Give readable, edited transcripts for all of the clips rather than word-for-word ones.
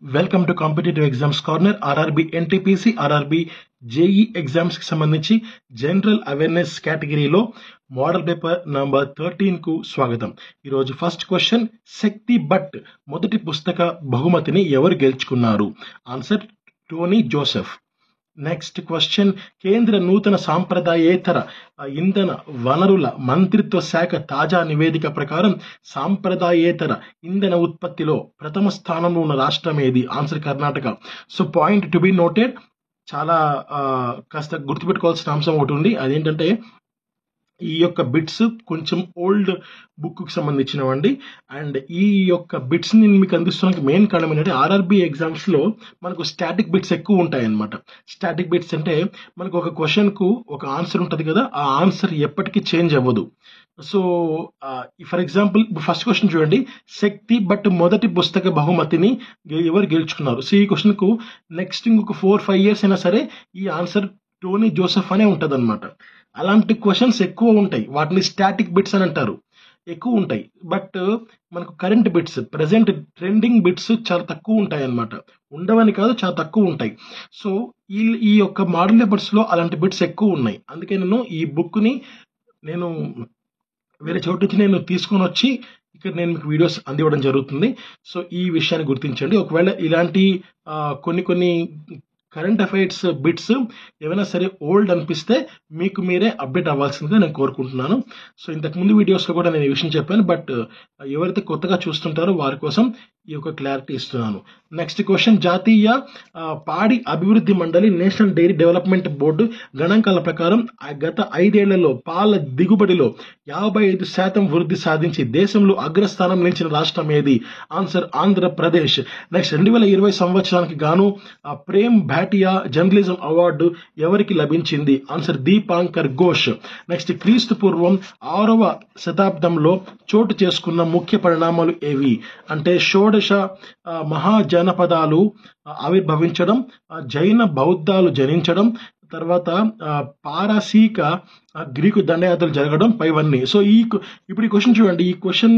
Welcome to competitive exams corner. RRB NTPC, RRB JEE exams కి సంబంధించి general awareness కేటగిరీలో model paper number 13 కు స్వాగతం. ఈరోజు ఫస్ట్ క్వశ్చన్, శక్తి భట్ మొదటి పుస్తక బహుమతిని ఎవరు గెలుచుకున్నారు? Answer Tony Joseph. Next question, కేంద్ర నూతన సాంప్రదాయేతర ఇంధన వనరుల మంత్రిత్వ శాఖ తాజా నివేదిక ప్రకారం సాంప్రదాయేతర ఇంధన ఉత్పత్తిలో ప్రథమ స్థానంలో ఉన్న రాష్ట్రం ఏది? Answer Karnataka. So point to be noted, చాలా కాస్త గుర్తుపెట్టుకోవాల్సిన అంశం ఒకటి ఉంది. అదేంటంటే ఈ యొక్క బిట్స్ కొంచెం ఓల్డ్ బుక్ కి సంబంధించినవండి. అండ్ ఈ యొక్క బిట్స్ ని మీకు అందిస్తున్న మెయిన్ కారణం ఏంటంటే ఆర్ఆర్బి ఎగ్జామ్స్ లో మనకు స్టాటిక్ బిట్స్ ఎక్కువ ఉంటాయి అన్నమాట. స్టాటిక్ బిట్స్ అంటే మనకు ఒక క్వశ్చన్ కు ఒక ఆన్సర్ ఉంటుంది కదా, ఆ ఆన్సర్ ఎప్పటికీ చేంజ్ అవ్వదు. So for example first question చూడండి, శక్తి బట్ మొదటి పుస్తక బహుమతిని ఎవరు గెలుచుకున్నారు? సో ఈ క్వశ్చన్ కు నెక్స్ట్ ఇంకొక 4-5 years అయినా సరే ఈ ఆన్సర్ టోనీ జోసెఫ్ అనే ఉంటది అనమాట. అలాంటి క్వశ్చన్స్ ఎక్కువ ఉంటాయి, వాటిని స్టాటిక్ బిట్స్ అని అంటారు, ఎక్కువ ఉంటాయి. బట్ మనకు current bits, present trending bits చాలా తక్కువ ఉంటాయి అన్నమాట. ఉండవని కాదు, చాలా తక్కువ ఉంటాయి. సో ఈ యొక్క మోడల్ పేపర్స్ లో అలాంటి బిట్స్ ఎక్కువ ఉన్నాయి. అందుకే ఈ బుక్ ని నేను వేరే చోటు నుంచి నేను తీసుకొని వచ్చి ఇక్కడ నేను మీకు వీడియోస్ అందివ్వడం జరుగుతుంది. సో ఈ విషయాన్ని గుర్తించండి. ఒకవేళ ఇలాంటి కొన్ని కరెంట్ అఫైర్స్ బిట్స్ ఏమైనా సరే ఓల్డ్ అనిపిస్తే మీకు మీరే అప్డేట్ అవ్వాల్సిందిగా నేను కోరుకుంటున్నాను. సో ఇంతకు ముందు వీడియోస్లో కూడా నేను ఈ విషయం చెప్పాను, బట్ ఎవరైతే కొత్తగా చూస్తుంటారో వారి కోసం ఈ యొక్క క్లారిటీ ఇస్తున్నాను. నెక్స్ట్ క్వశ్చన్, జాతీయ పాడి అభివృద్ధి మండలి నేషనల్ డైరీ డెవలప్మెంట్ బోర్డు గణాంకాల ప్రకారం గత 5 ఏళ్లలో పాల దిగుబడిలో 55% వృద్ధి సాధించి దేశంలో అగ్రస్థానం నిలిచిన రాష్ట్రం ఏది? ఆన్సర్ ఆంధ్రప్రదేశ్. నెక్స్ట్ 2020 సంవత్సరానికి గాను ప్రేమ్ భాటియా జర్నలిజం అవార్డు ఎవరికి లభించింది? ఆన్సర్ దీపాంకర్ ఘోష్. నెక్స్ట్, క్రీస్తు పూర్వం 6వ శతాబ్దంలో చోటు చేసుకున్న ముఖ్య పరిణామాలు ఏవి? అంటే షోడశ మహాజనపదాలు ఆవిర్భవించడం, జైన బౌద్ధాలు జనించడం, తర్వాత పారసీక గ్రీకు దండయాత్రలు జరగడం పైవన్నీ. సో ఇప్పుడు ఈ క్వశ్చన్ చూడండి, ఈ క్వశ్చన్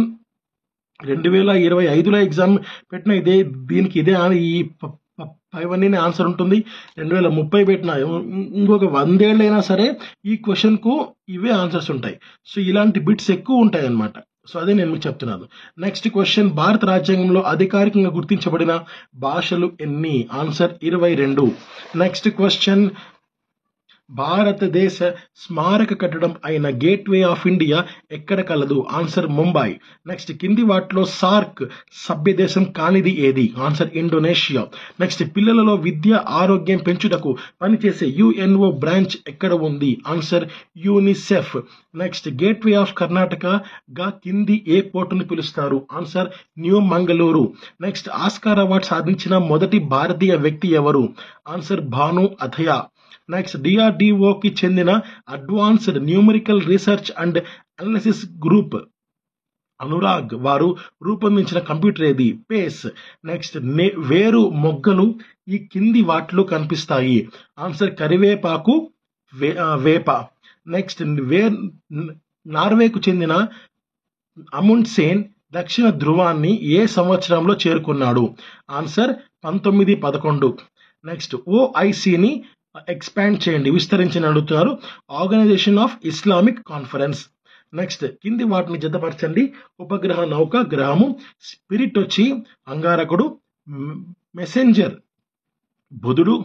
2025లో ఎగ్జామ్ పెట్టిన దీనికి ఇదే ఈ పైవన్నీ ఆన్సర్ ఉంటుంది. 2030 పెట్టిన ఇంకొక 100 ఏళ్ళైనా సరే ఈ క్వశ్చన్ కు ఇవే ఆన్సర్స్ ఉంటాయి. సో ఇలాంటి బిట్స్ ఎక్కువ ఉంటాయి అన్నమాట. సో అదే నేను మీకు చెప్తున్నాను. నెక్స్ట్ క్వశ్చన్, భారత రాజ్యాంగంలో అధికారికంగా గుర్తించబడిన భాషలు ఎన్ని? ఆన్సర్ 22. నెక్స్ట్ క్వశ్చన్, భారతదేశ స్మారక కట్టడం అయిన గేట్వే ఆఫ్ ఇండియా ఎక్కడ కలదు? ఆన్సర్ ముంబై. నెక్స్ట్, కింది వాటిలో సార్క్ సభ్య దేశం కానిది ఏది? Answer Indonesia. నెక్స్ట్, పిల్లలలో విద్య ఆరోగ్యం పెంచుటకు పనిచేసే యుఎన్ఓ బ్రాంచ్ ఎక్కడ ఉంది? Answer UNICEF. Next, gateway of Karnataka గా కింది ఏ పోర్టును పిలుస్తారు? Answer new Mangaluru. Next, Oscar award సాధించిన మొదటి భారతీయ వ్యక్తి ఎవరు? ఆన్సర్ భాను అథయా. నెక్స్ట్, డిఆర్డిఓకి చెందిన advanced numerical research and analysis group Anurag వారు రూపొందించిన కంప్యూటర్ ఏది? పేస్. నెక్స్ట్, వేరు మొగ్గలు ఈ కింది వాటిలో కనిపిస్తాయి? ఆన్సర్ కరివేపాకు, వేప. నెక్స్ట్, నార్వేకు చెందిన అముండ్సేన్ దక్షిణ ధ్రువాన్ని ఏ సంవత్సరంలో చేరుకున్నాడు? ఆన్సర్ 1911. నెక్స్ట్, ఓఐసిని ఎక్స్పాండ్ చేయండి, విస్తరించని అడుగుతున్నారు. Organisation of Islamic Conference. Next, కింది వాటిని జతపరచండి. ఉపగ్రహ నౌక గ్రహము, స్పిరిట్ వచ్చి అంగారకుడు, మెసెంజర్ బుధుడు,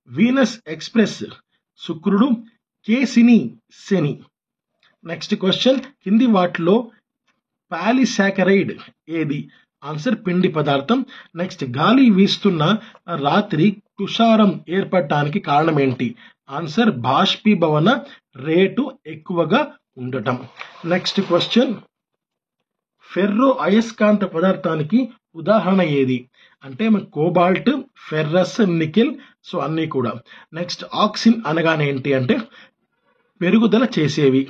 వీనస్ ఎక్స్ప్రెస్ శుక్రుడు, కేసిని శని. నెక్స్ట్ క్వశ్చన్, కింది వాటిలో పాలిసాకరైడ్ ఏది? ఆన్సర్ పిండి పదార్థం. నెక్స్ట్, గాలి వీస్తున్న రాత్రి తుషారం ఏర్పడటానికి కారణం ఏంటి? ఆన్సర్ బాష్పీభవన రేటు ఎక్కువగా ఉండటం. నెక్స్ట్ క్వశ్చన్, ఫెర్రో అయస్కాంత పదార్థానికి ఉదాహరణ ఏది? అంటే కోబాల్ట్, ఫెర్రస్, నికెల్. సో అన్నీ కూడా. నెక్స్ట్, ఆక్సిన్ అనగానే ఏంటి అంటే పెరుగుదల చేసేవి.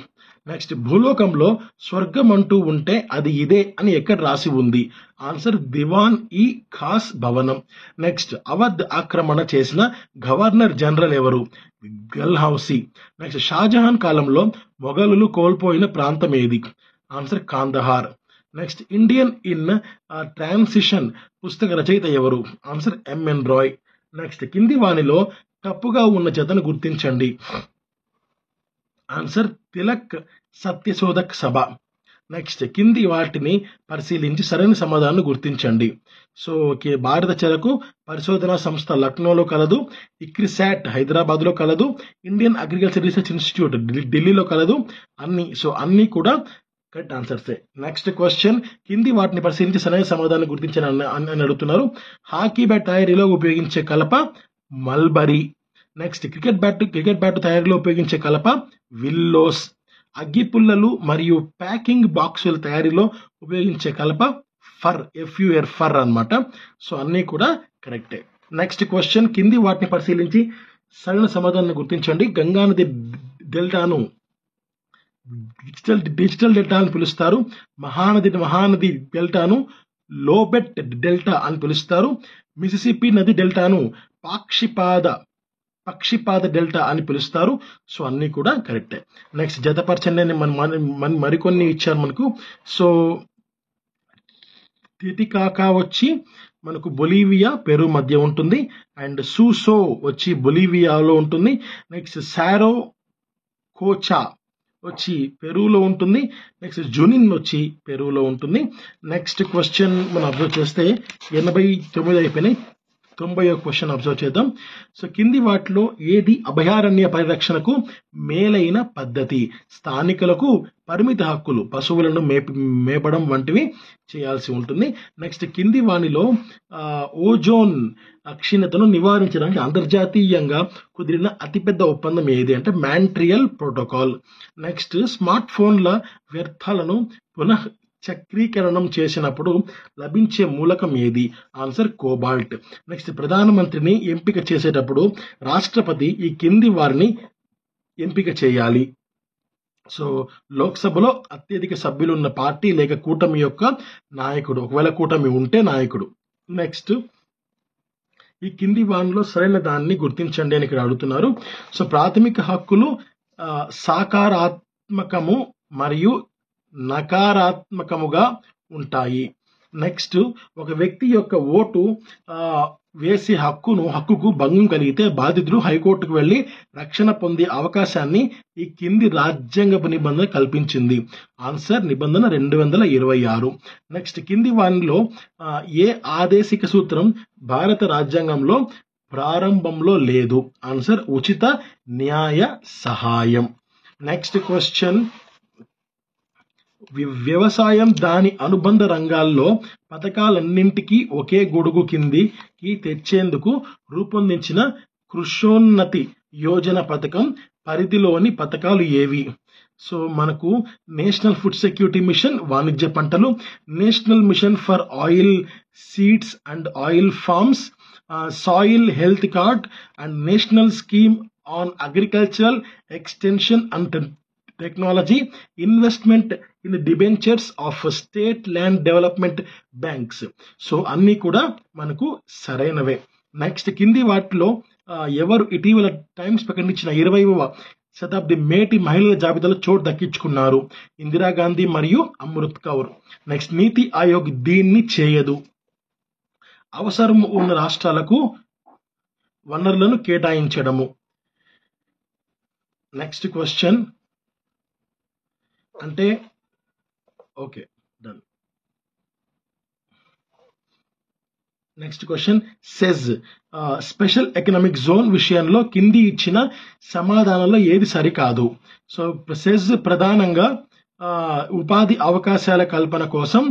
నెక్స్ట్, భూలోకంలో స్వర్గం అంటూ ఉంటే అది ఇదే అని ఎక్కడ రాసి ఉంది? ఆన్సర్ దివాన్ ఈ ఖాస్ భవనం. నెక్స్ట్, అవధ్ ఆక్రమణ చేసిన గవర్నర్ జనరల్ ఎవరు? డల్హౌసీ. నెక్స్ట్, షాజహాన్ కాలంలో మొఘలులు కోల్పోయిన ప్రాంతం ఏది? Answer Kandahar. Next Indian in transition పుస్తక రచయిత ఎవరు? Answer MN Roy. నెక్స్ట్ కింది వానిలో తప్పుగా ఉన్న జతను గుర్తించండి. ఆన్సర్ తిలక్ సత్యశోధక్ సభ. నెక్స్ట్ కింది వాటిని పరిశీలించి సరైన సమాధానాన్ని గుర్తించండి. సో భారత చెరకు పరిశోధనా సంస్థ లక్నోలో కలదు, ఇక్రిసాట్ హైదరాబాద్లో కలదు, ఇండియన్ అగ్రికల్చర్ రీసెర్చ్ ఇన్స్టిట్యూట్ ఢిల్లీలో కలదు. అన్ని కూడా కరెక్ట్ ఆన్సర్సే. నెక్స్ట్ క్వశ్చన్, కింది వాటిని పరిశీలించి సరైన సమాధానం గుర్తించని అని అడుగుతున్నారు. హాకీ బ్యాట్ తయారీలో ఉపయోగించే కలప మల్బరీ. నెక్స్ట్ క్రికెట్ బ్యాట్ తయారీలో ఉపయోగించే కలప విల్లోస్. అగ్గిపుల్లలు మరియు ప్యాకింగ్ బాక్సుల తయారీలో ఉపయోగించే కలప ఫర్ అన్నమాట. సో అన్నీ కూడా కరెక్టే. నెక్స్ట్ క్వశ్చన్, కింది వాటిని పరిశీలించి సరైన సమాధానాన్ని గుర్తించండి. గంగానది డెల్టాను డిజిటల్ డెల్టా అని పిలుస్తారు. మహానది డెల్టాను లోబెట్ డెల్టా అని పిలుస్తారు. మిసిసిపి నది డెల్టాను పక్షిపాద డెల్టా అని పిలుస్తారు. సో అన్నీ కూడా కరెక్టే. నెక్స్ట్ జతపరచండి మరికొన్ని ఇచ్చారు మనకు. సో తితికాకా వచ్చి మనకు బొలీవియా పెరు మధ్య ఉంటుంది. అండ్ సూసో వచ్చి బొలీవియాలో ఉంటుంది. నెక్స్ట్ సారో కోచా వచ్చి పెరూలో ఉంటుంది. నెక్స్ట్ జునిన్ వచ్చి పెరూలో ఉంటుంది. నెక్స్ట్ క్వశ్చన్ మనం అబ్జర్వ్ చేస్తే 89 అయిపోయినాయి. 90వ క్వశ్చన్ అబ్జర్వ్ చేద్దాం. సో కింది వాటిలో ఏది అభయారణ్య పరిరక్షణకు మేలైన పద్ధతి? స్థానికులకు పరిమిత హక్కులు, పశువులను మేపడం వంటివి చేయాల్సి ఉంటుంది. నెక్స్ట్ కింది వానిలో ఓజోన్ క్షీణతను నివారించడానికి అంతర్జాతీయంగా కుదిరిన అతిపెద్ద ఒప్పందం ఏది అంటే మాంట్రియల్ ప్రోటోకాల్. నెక్స్ట్ స్మార్ట్ ఫోన్ల వ్యర్థాలను చక్రీకరణం చేసినప్పుడు లభించే మూలకం ఏది? Answer cobalt. నెక్స్ట్ ప్రధానమంత్రిని ఎంపిక చేసేటప్పుడు రాష్ట్రపతి ఈ కింది వారిని ఎంపిక చేయాలి. సో లోక్సభలో అత్యధిక సభ్యులు ఉన్న పార్టీ లేక కూటమి యొక్క నాయకుడు, ఒకవేళ కూటమి ఉంటే నాయకుడు. నెక్స్ట్ ఈ కింది వానిలో సరైన దాన్ని గుర్తించండి అని ఇక్కడ అడుగుతున్నారు. సో ప్రాథమిక హక్కులు సాకారాత్మకము మరియు నకారాత్మకముగా ఉంటాయి. నెక్స్ట్ ఒక వ్యక్తి యొక్క ఓటు వేసే హక్కుకు భంగం కలిగితే బాధితుడు హైకోర్టుకు వెళ్లి రక్షణ పొందే అవకాశాన్ని ఈ కింది రాజ్యాంగ నిబంధన కల్పించింది. ఆన్సర్ నిబంధన 226. నెక్స్ట్ కింది వానిలో ఏ ఆదేశిక సూత్రం భారత రాజ్యాంగంలో ప్రారంభంలో లేదు? ఆన్సర్ ఉచిత న్యాయ సహాయం. నెక్స్ట్ క్వశ్చన్, వ్యవసాయం దాని అనుబంధ రంగాల్లో పథకాలన్నింటికీ ఒకే గొడుగు కిందికి తెచ్చేందుకు రూపొందించిన కృషోన్నతి యోజన పథకం పరిధిలోని పథకాలు ఏవి? సో మనకు నేషనల్ ఫుడ్ సెక్యూరిటీ మిషన్ వాణిజ్య పంటలు, national mission for oil seeds and oil farms, soil health card and national scheme on agricultural extension and technology, investment in debentures of state land development banks. So అన్నీ కూడా మనకు సరైనవే. Next కింది వాటిలో ఎవరు ఇటీవల టైమ్స్ ప్రకటించిన 20వ శతాబ్ది మేటి మహిళల జాబితాలో చోటు దక్కించుకున్నారు? ఇందిరాగాంధీ మరియు అమృత్ కౌర్. నెక్స్ట్ నీతి ఆయోగ్ దీన్ని చేయదు. అవసరం ఉన్న రాష్ట్రాలకు వనరులను కేటాయించడము. నెక్స్ట్ క్వశ్చన్ అంటే okay done. Next question, SEZ special economic zone విషయంలో కింది ఇచ్చిన సమాధానంలో ఏది సరికాదు? సో సెజ్ ప్రధానంగా ఉపాధి అవకాశాల కల్పన కోసం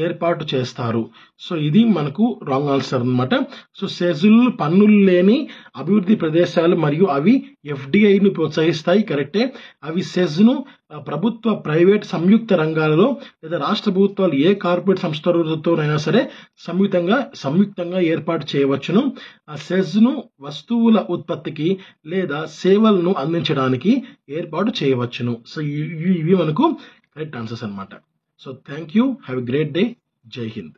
ఏర్పాటు చేస్తారు. సో ఇది మనకు రాంగ్ ఆన్సర్ అన్నమాట. సో సెజులు పన్నులు లేని అభివృద్ధి ప్రదేశాలు మరియు అవి ఎఫ్డిఐని ప్రోత్సహిస్తాయి, కరెక్టే. అవి సెజ్ను ప్రభుత్వ ప్రైవేట్ సంయుక్త రంగాలలో లేదా రాష్ట్ర ప్రభుత్వాలు ఏ కార్పొరేట్ సంస్థలతోనైనా సరే సంయుక్తంగా ఏర్పాటు చేయవచ్చును. ఆ సెజ్ను వస్తువుల ఉత్పత్తికి లేదా సేవలను అందించడానికి ఏర్పాటు చేయవచ్చును. సో ఇవి మనకు కరెక్ట్ ఆన్సర్స్ అన్నమాట. So thank you, have a great day. జై హింద్.